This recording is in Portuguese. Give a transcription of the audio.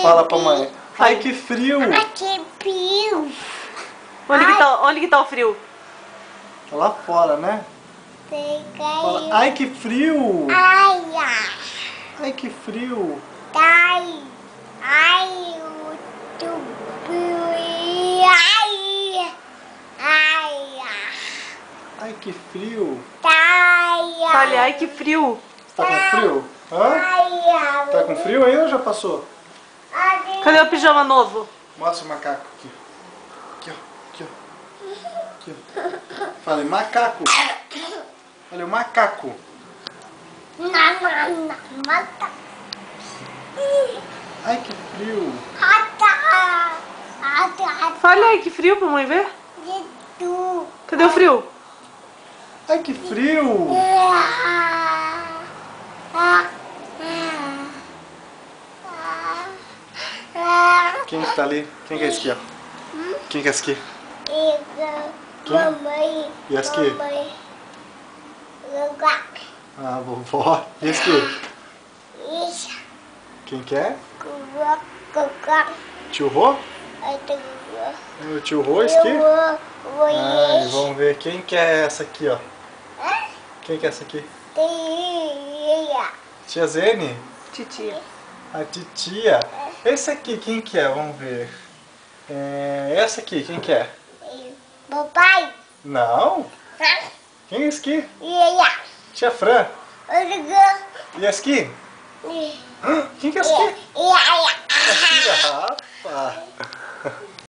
Fala pra mãe. Ai, que frio. Ai, que frio. Onde que tá o frio? Tá lá fora, né? Fala, ai, que frio. Ai, ai. Ai, que frio. Ai, ai, o tubo. Ai, ai, Ai, que frio. ai, Fale, ai que frio. Você tá com frio? Hã? ai, Tá com frio ainda ou já passou? Cadê o pijama novo? Mostra o macaco aqui. Aqui, ó. Aqui, ó. Aqui, ó. Fala, macaco. Olha o macaco. mata. Ai, que frio. Fale, ai que frio pra mãe ver. Cadê o frio? Ai, que frio. Quem que tá ali? Quem que é esse aqui, ó? Quem que é esse aqui? Mamãe. E esse aqui? Ah, vovó. E esse aqui? Isso. Quem que é? Cocô. Tio Rô? O tio Rô, esse aqui? Ai, vamos ver. Quem que é essa aqui, ó? Quem que é essa aqui? Tia Zene? Titia. A titia. Esse aqui, quem que é? Vamos ver. Essa aqui, quem que é? Papai. Não. Quem é esse aqui? Ia. Tia Fran. E esse aqui? Quem que é esse aqui? Ia. A tia Rafa.